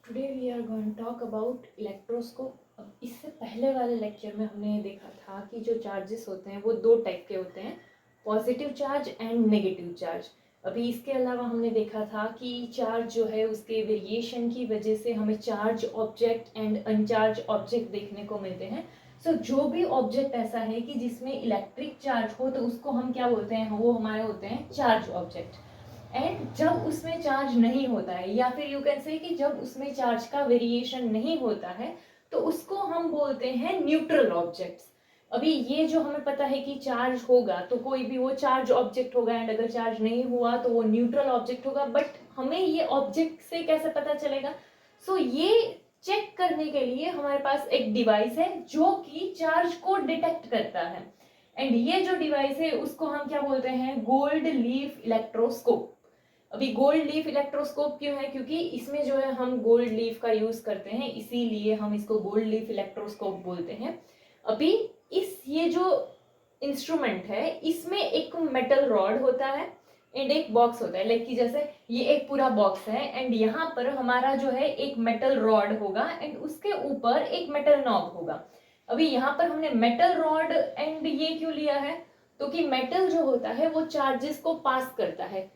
Today we are going to talk about electroscope. अब इससे पहले वाले लेक्चर में हमने देखा था कि जो चार्जेस होते हैं वो दो टाइप के होते हैं, positive charge and negative charge. अभी इसके अलावा हमने देखा था कि चार्ज जो है उसके वेरिएशन की वजह से हमें चार्ज ऑब्जेक्ट एंड अनचार्ज ऑब्जेक्ट देखने को मिलते हैं। सो जो भी ऑब्जेक्ट ऐसा है कि जिसमें इलेक्ट्रिक चार्ज हो तो उसको हम क्या बोलते हैं, वो हमारे होते हैं चार्ज ऑब्जेक्ट। एंड जब उसमें चार्ज नहीं होता है या फिर यू कैन से कि जब उसमें चार्ज का वेरिएशन नहीं होता है तो उसको हम बोलते हैं न्यूट्रल ऑब्जेक्ट्स। अभी ये जो हमें पता है कि चार्ज होगा तो कोई भी वो चार्ज ऑब्जेक्ट होगा, एंड अगर चार्ज नहीं हुआ तो वो न्यूट्रल ऑब्जेक्ट होगा। बट हमें ये ऑब्जेक्ट से कैसे पता चलेगा? ये चेक करने के लिए हमारे पास एक डिवाइस है जो कि चार्ज को डिटेक्ट करता है। एंड ये जो डिवाइस है उसको हम क्या बोलते हैं? Gold leaf electroscope. अभी गोल्ड लीफ इलेक्ट्रोस्कोप क्यों है? क्योंकि इसमें जो है हम गोल्ड लीफ का यूज करते हैं, इसीलिए हम इसको गोल्ड लीफ इलेक्ट्रोस्कोप बोलते हैं। अभी ये जो इंस्ट्रूमेंट है इसमें एक मेटल रॉड होता है एंड एक बॉक्स होता है। लाइक कि जैसे ये एक पूरा बॉक्स है एंड यहाँ पर हमारा जो है एक मेटल रॉड होगा एंड उसके ऊपर एक मेटल नॉब होगा। अभी यहाँ पर हमने मेटल रॉड एंड ये क्यों लिया है? तो कि मेटल जो होता है वो चार्जेस को पास करता है।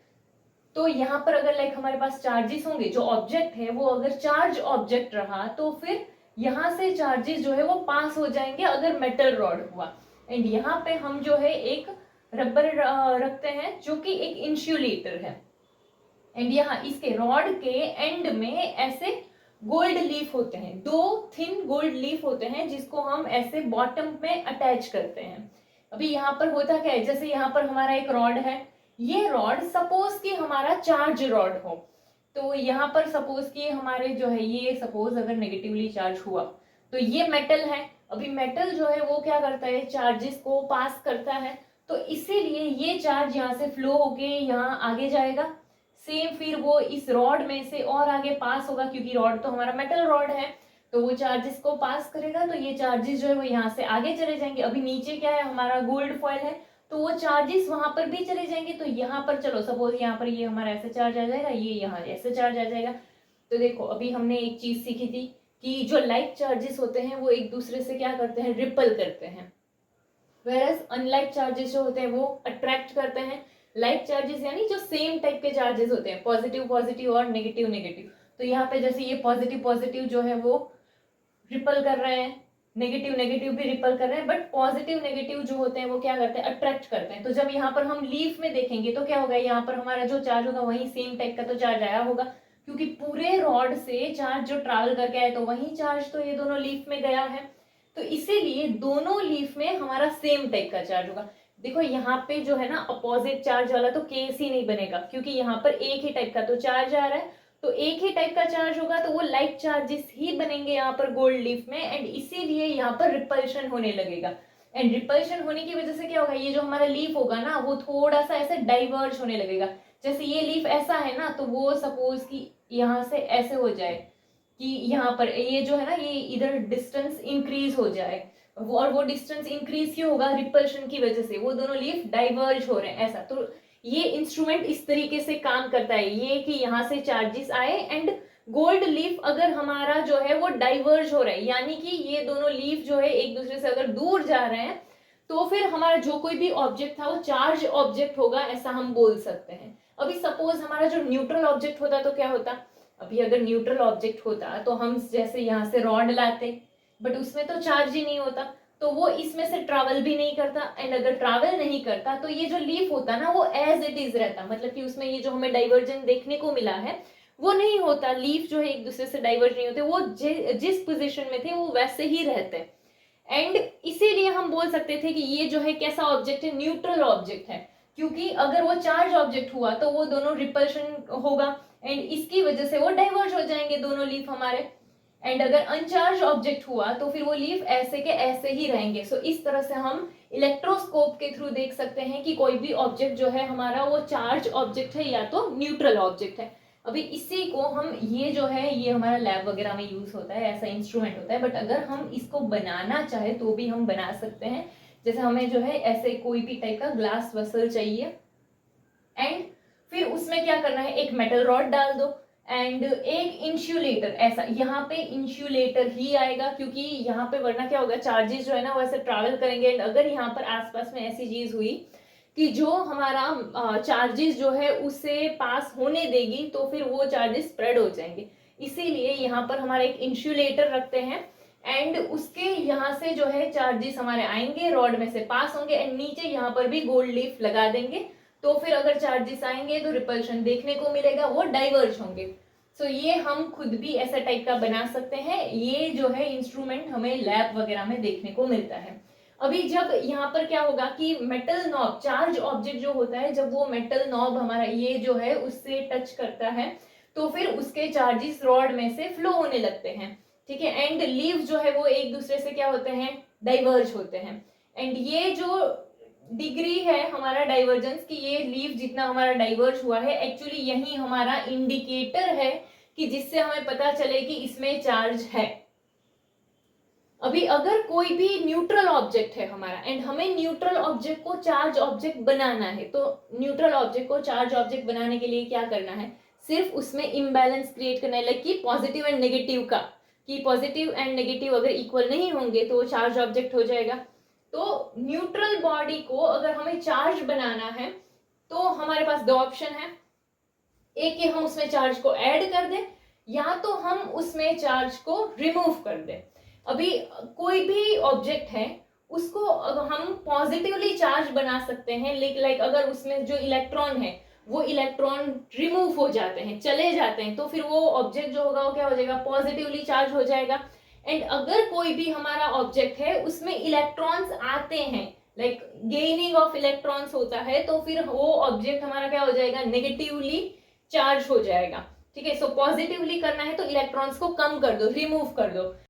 तो यहाँ पर अगर लाइक हमारे पास चार्जेस होंगे, जो ऑब्जेक्ट है वो अगर चार्ज ऑब्जेक्ट रहा तो फिर यहाँ से चार्जेस जो है वो पास हो जाएंगे अगर मेटल रॉड हुआ। एंड यहाँ पे हम जो है एक रबर रखते हैं जो कि एक इंसुलेटर है। एंड यहाँ इसके रॉड के एंड में ऐसे गोल्ड लीफ होते हैं, दो थिन गोल्ड लीफ होते हैं जिसको हम ऐसे बॉटम में अटैच करते हैं। अभी यहाँ पर होता क्या है, जैसे यहाँ पर हमारा एक रॉड है, ये रॉड सपोज कि हमारा चार्ज रॉड हो, तो यहाँ पर सपोज कि हमारे जो है ये सपोज अगर नेगेटिवली चार्ज हुआ तो ये मेटल है। अभी मेटल जो है वो क्या करता है? चार्जेस को पास करता है, तो इसीलिए ये चार्ज यहाँ से फ्लो होके यहाँ आगे जाएगा। सेम फिर वो इस रॉड में से और आगे पास होगा, क्योंकि रॉड तो हमारा मेटल रॉड है, तो वो चार्जेस को पास करेगा, तो ये चार्जेस जो है वो यहाँ से आगे चले जाएंगे। अभी नीचे क्या है? हमारा गोल्ड फॉइल है, तो वो चार्जेस वहां पर भी चले जाएंगे। तो यहाँ पर चलो सपोज यहाँ पर ये हमारा ऐसे चार्ज आ जाएगा, ये यहाँ ऐसे चार्ज आ जाएगा। तो देखो अभी हमने एक चीज सीखी थी कि जो लाइक चार्जेस होते हैं वो एक दूसरे से क्या करते हैं? रिपल करते हैं। वेरस अनलाइक चार्जेस जो होते हैं वो अट्रैक्ट करते हैं। लाइक चार्जेस यानी जो सेम टाइप के चार्जेस होते हैं, पॉजिटिव पॉजिटिव और नेगेटिव नेगेटिव। तो यहाँ पे जैसे ये पॉजिटिव पॉजिटिव जो है वो रिपल कर रहे हैं, नेगेटिव नेगेटिव भी रिपल कर रहे हैं, बट पॉजिटिव नेगेटिव जो होते हैं वो क्या करते हैं? अट्रैक्ट करते हैं। तो जब यहाँ पर हम लीफ में देखेंगे तो क्या होगा? यहाँ पर हमारा जो चार्ज होगा वही सेम टाइप का तो चार्ज आया होगा, क्योंकि पूरे रॉड से चार्ज जो ट्रैवल करके आए तो वही चार्ज तो ये दोनों लीफ में गया है। तो इसीलिए दोनों लीफ में हमारा सेम टाइप का चार्ज होगा। देखो यहाँ पे जो है ना अपोजिट चार्ज वाला तो केस ही नहीं बनेगा, क्योंकि यहाँ पर एक ही टाइप का तो चार्ज आ रहा है, तो एक ही टाइप का चार्ज होगा तो वो लाइक चार्जेस ही बनेंगे यहाँ पर गोल्ड लीफ में, एंड इसीलिए यहाँ पर रिपल्शन होने लगेगा। एंड रिपल्शन होने की वजह से क्या होगा? ये जो हमारा लीफ होगा ना वो थोड़ा सा ऐसे डाइवर्ज होने लगेगा। जैसे ये लीफ ऐसा है ना, तो वो सपोज कि यहाँ से ऐसे हो जाए कि यहाँ पर ये जो है ना ये इधर डिस्टेंस इंक्रीज हो जाए, और वो डिस्टेंस इंक्रीज क्यों होगा? रिपल्शन की वजह से वो दोनों लीफ डाइवर्ज हो रहे हैं ऐसा। तो ये इंस्ट्रूमेंट इस तरीके से काम करता है, ये कि यहाँ से चार्जेस आए एंड गोल्ड लीफ अगर हमारा जो है वो डाइवर्ज हो रहा है, यानी कि ये दोनों लीफ जो है एक दूसरे से अगर दूर जा रहे हैं, तो फिर हमारा जो कोई भी ऑब्जेक्ट था वो चार्ज ऑब्जेक्ट होगा, ऐसा हम बोल सकते हैं। अभी सपोज हमारा जो न्यूट्रल ऑब्जेक्ट होता तो क्या होता? अभी अगर न्यूट्रल ऑब्जेक्ट होता तो हम जैसे यहाँ से रॉड लाते, बट उसमें तो चार्ज ही नहीं होता, तो वो इसमें से ट्रैवल भी नहीं करता, एंड अगर ट्रैवल नहीं करता तो ये जो लीफ होता ना वो एज इट इज रहता, मतलब कि उसमें ये जो हमें डाइवर्जन देखने को मिला है वो नहीं होता। लीफ जो है एक दूसरे से डाइवर्ज नहीं होते, वो जिस पोजीशन में थे वो वैसे ही रहते। एंड इसीलिए हम बोल सकते थे कि ये जो है कैसा ऑब्जेक्ट है? न्यूट्रल ऑब्जेक्ट है, क्योंकि अगर वो चार्ज ऑब्जेक्ट हुआ तो वो दोनों रिपल्शन होगा एंड इसकी वजह से वो डाइवर्ज हो जाएंगे दोनों लीफ हमारे। एंड अगर अनचार्ज ऑब्जेक्ट हुआ तो फिर वो लीफ ऐसे के ऐसे ही रहेंगे। सो इस तरह से हम इलेक्ट्रोस्कोप के थ्रू देख सकते हैं कि कोई भी ऑब्जेक्ट जो है हमारा वो चार्ज ऑब्जेक्ट है या तो न्यूट्रल ऑब्जेक्ट है। अभी इसी को हम ये जो है ये हमारा लैब वगैरह में यूज होता है, ऐसा इंस्ट्रूमेंट होता है, बट अगर हम इसको बनाना चाहे तो भी हम बना सकते हैं। जैसे हमें जो है ऐसे कोई भी टाइप का ग्लास वेसल चाहिए, एंड फिर उसमें क्या करना है? एक मेटल रॉड डाल दो, एंड एक इंसुलेटर, ऐसा यहाँ पे इंसुलेटर ही आएगा, क्योंकि यहाँ पे वरना क्या होगा, चार्जेस जो है ना वो ऐसे ट्रैवल करेंगे, एंड अगर यहाँ पर आसपास में ऐसी चीज हुई कि जो हमारा चार्जेस जो है उसे पास होने देगी, तो फिर वो चार्जेस स्प्रेड हो जाएंगे। इसीलिए यहाँ पर हमारा एक इंसुलेटर रखते हैं, एंड उसके यहाँ से जो है चार्जेस हमारे आएंगे, रॉड में से पास होंगे, एंड नीचे यहाँ पर भी गोल्ड लीफ लगा देंगे, तो फिर अगर चार्जेस आएंगे तो रिपल्शन देखने को मिलेगा, वो डाइवर्ज होंगे। सो ये हम खुद भी ऐसा टाइप का बना सकते हैं। ये जो है इंस्ट्रूमेंट हमें लैब वगैरह में देखने को मिलता है। अभी जब यहाँ पर क्या होगा कि मेटल नॉब, चार्ज ऑब्जेक्ट जो होता है, जब वो मेटल नॉब हमारा ये जो है उससे टच करता है, तो फिर उसके चार्जेस रॉड में से फ्लो होने लगते हैं, ठीक है। एंड लीव जो है वो एक दूसरे से क्या होते हैं, डाइवर्ज होते हैं। एंड ये जो डिग्री है हमारा डाइवर्जेंस की, ये लीव जितना हमारा डाइवर्ज हुआ है, एक्चुअली यही हमारा इंडिकेटर है कि जिससे हमें पता चले कि इसमें चार्ज है। अभी अगर कोई भी न्यूट्रल ऑब्जेक्ट है हमारा, एंड हमें न्यूट्रल ऑब्जेक्ट को चार्ज ऑब्जेक्ट बनाना है, तो न्यूट्रल ऑब्जेक्ट को चार्ज ऑब्जेक्ट बनाने के लिए क्या करना है, सिर्फ उसमें इम्बैलेंस क्रिएट करना है, लाइक कि पॉजिटिव एंड नेगेटिव का, कि पॉजिटिव एंड नेगेटिव अगर इक्वल नहीं होंगे तो वो चार्ज ऑब्जेक्ट हो जाएगा। तो न्यूट्रल बॉडी को अगर हमें चार्ज बनाना है, तो हमारे पास दो ऑप्शन है, एक कि हम उसमें चार्ज को ऐड कर दें, या तो हम उसमें चार्ज को रिमूव कर दें। अभी कोई भी ऑब्जेक्ट है उसको हम पॉजिटिवली चार्ज बना सकते हैं, लेकिन लाइक अगर उसमें जो इलेक्ट्रॉन है वो इलेक्ट्रॉन रिमूव हो जाते हैं, चले जाते हैं, तो फिर वो ऑब्जेक्ट जो होगा वो क्या हो जाएगा, पॉजिटिवली चार्ज हो जाएगा। एंड अगर कोई भी हमारा ऑब्जेक्ट है उसमें इलेक्ट्रॉन्स आते हैं, लाइक गेनिंग ऑफ इलेक्ट्रॉन्स होता है, तो फिर वो ऑब्जेक्ट हमारा क्या हो जाएगा, नेगेटिवली चार्ज हो जाएगा, ठीक है। सो पॉजिटिवली करना है तो इलेक्ट्रॉन्स को कम कर दो, रिमूव कर दो।